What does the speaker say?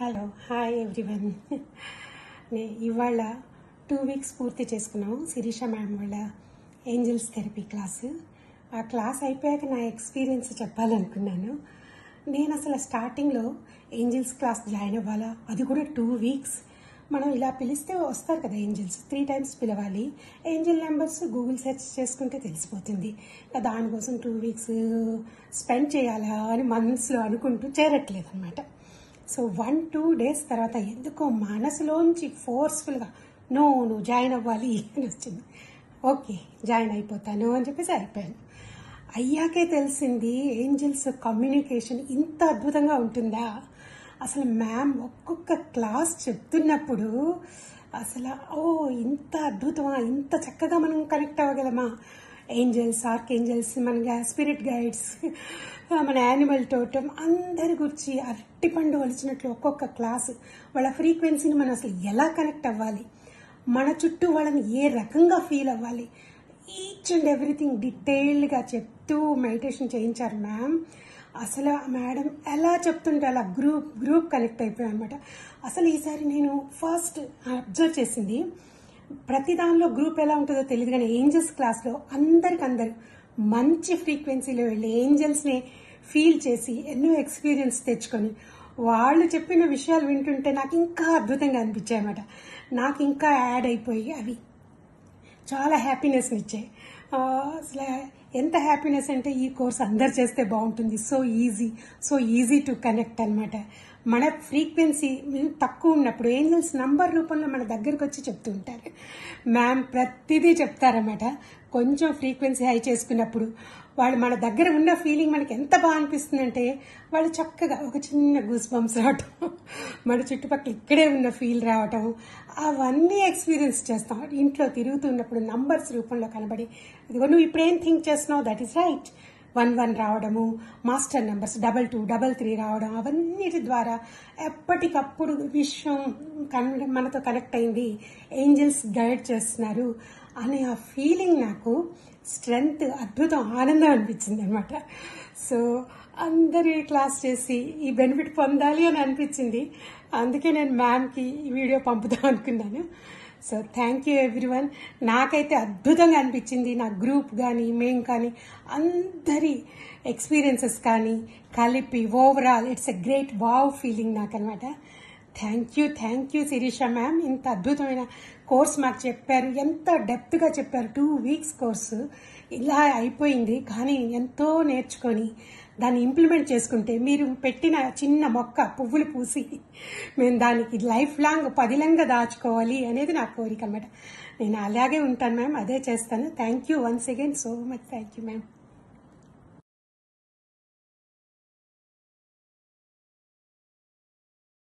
Hello hi everyone. ఇవాళ 2 weeks పూర్తి చేసుకున్నాం శిరీష మ్యామ్ వాళ్ళ ఏంజల్స్ థెరపీ క్లాసు. ఆ క్లాస్ అయిపోయాక నా ఎక్స్పీరియన్స్ చెప్పాలనుకున్నాను. నేను అసలు స్టార్టింగ్లో ఏంజల్స్ క్లాస్ జాయిన్ అవ్వాలా, అది కూడా 2 వీక్స్. మనం ఇలా పిలిస్తే వస్తారు కదా ఏంజల్స్, 3 టైమ్స్ పిలవాలి. ఏంజల్ నెంబర్స్ గూగుల్ సెర్చ్ చేసుకుంటే తెలిసిపోతుంది. దానికోసం 2 వీక్స్ స్పెండ్ చేయాలా అని మనసులో అనుకుంటూ చేరట్లేదు అనమాట. సో 1-2 డేస్ తర్వాత ఎందుకో మనసులోంచి ఫోర్స్ఫుల్గా నువ్వు జాయిన్ అవ్వాలి అని వచ్చింది. ఓకే జాయిన్ అయిపోతాను అని చెప్పేసి అయిపోయాను. అయ్యాకే తెలిసింది ఏంజల్స్ కమ్యూనికేషన్ ఇంత అద్భుతంగా ఉంటుందా. అసలు మ్యామ్ ఒక్కొక్క క్లాస్ చెప్తున్నప్పుడు అసలు ఇంత అద్భుతమా, ఇంత చక్కగా మనం కనెక్ట్ అవ్వగలమా. ఏంజల్స్, ఆర్క్ ఏంజల్స్, మన స్పిరిట్ గైడ్స్, మన యానిమల్ టోటమ్ అందరి గురించి అరటిపండు వలిచినట్లు ఒక్కొక్క క్లాసు, వాళ్ళ ఫ్రీక్వెన్సీని మనం అసలు ఎలా కనెక్ట్ అవ్వాలి, మన చుట్టూ వాళ్ళని ఏ రకంగా ఫీల్ అవ్వాలి, ఈచ్ అండ్ ఎవ్రీథింగ్ డీటెయిల్డ్గా చెప్తూ మెడిటేషన్ చేయించారు మ్యామ్. అసలు మేడం ఎలా చెప్తుంటే అలా గ్రూప్ కనెక్ట్ అయిపోయాం అనమాట. అసలు ఈసారి నేను ఫస్ట్ అబ్జర్వ్ చేసింది, ప్రతి దానిలో గ్రూప్ ఎలా ఉంటుందో తెలియదు కానీ ఏంజల్స్ క్లాస్లో అందరికందరూ మంచి ఫ్రీక్వెన్సీలో వెళ్ళి ఏంజల్స్ని ఫీల్ చేసి ఎన్నో ఎక్స్పీరియన్స్ తెచ్చుకొని వాళ్ళు చెప్పిన విషయాలు వింటుంటే నాకు ఇంకా అద్భుతంగా అనిపించాయి అన్నమాట. నాకు ఇంకా యాడ్ అయిపోయి అవి చాలా హ్యాపీనెస్ని ఇచ్చాయి. అసలు ఎంత హ్యాపీనెస్ అంటే ఈ కోర్స్ అందరు చేస్తే బాగుంటుంది. సో ఈజీ టు కనెక్ట్ అనమాట. మన ఫ్రీక్వెన్సీ తక్కువ ఉన్నప్పుడు ఏంజల్స్ నంబర్ రూపంలో మన దగ్గరకు వచ్చి చెప్తూ ఉంటారు. మ్యామ్ ప్రతిదీ చెప్తారన్నమాట. కొంచెం ఫ్రీక్వెన్సీ హై చేసుకున్నప్పుడు వాళ్ళు మన దగ్గర ఉన్న ఫీలింగ్ మనకి ఎంత బాగా అనిపిస్తుందంటే వాళ్ళు చక్కగా ఒక చిన్న గూస్ బంప్స్ రావటం, మన చుట్టుపక్కల ఇక్కడే ఉన్న ఫీల్ రావటం, అవన్నీ ఎక్స్పీరియన్స్ చేస్తాం. ఇంట్లో తిరుగుతున్నప్పుడు నంబర్స్ రూపంలో కనబడి ఇదిగో నువ్వు ఇప్పుడేం థింక్ చేస్తున్నావు, దట్ ఈస్ రైట్, 1-1 రావడము, మాస్టర్ నెంబర్స్ 2-2, 3-3 రావడం, అవన్నిటి ద్వారా ఎప్పటికప్పుడు విశ్వం మనతో కనెక్ట్ అయింది, ఏంజల్స్ గైడ్ చేస్తున్నారు అనే ఆ ఫీలింగ్ నాకు స్ట్రెంగ్త్, అద్భుతం, ఆనందం అనిపించింది అనమాట. సో అందరూ క్లాస్ చేసి ఈ బెనిఫిట్ పొందాలి అని అనిపించింది. అందుకే నేను మ్యామ్కి ఈ వీడియో పంపుదాం అనుకున్నాను. So thank you everyone. నాకైతే అద్భుతంగా అనిపించింది. నా గ్రూప్ కానీ మేము కానీ అందరి ఎక్స్పీరియన్సెస్ కానీ కలిపి overall it's a great wow feeling నాకు అనమాట. Thank you Shirisha ma'am. ఇంత అద్భుతమైన కోర్స్ మాకు చెప్పారు, ఎంత డెప్త్గా చెప్పారు. 2 వీక్స్ కోర్సు ఇలా అయిపోయింది కానీ ఎంతో నేర్చుకొని దాన్ని ఇంప్లిమెంట్ చేసుకుంటే మీరు పెట్టిన చిన్న మొక్క పువ్వులు పూసి మేము దానికి లైఫ్ లాంగ్ పదిలంగా దాచుకోవాలి అనేది నా కోరిక అనమాట. నేను అలాగే ఉంటాను మ్యామ్, అదే చేస్తాను. Thank you once again so much. Thank you ma'am.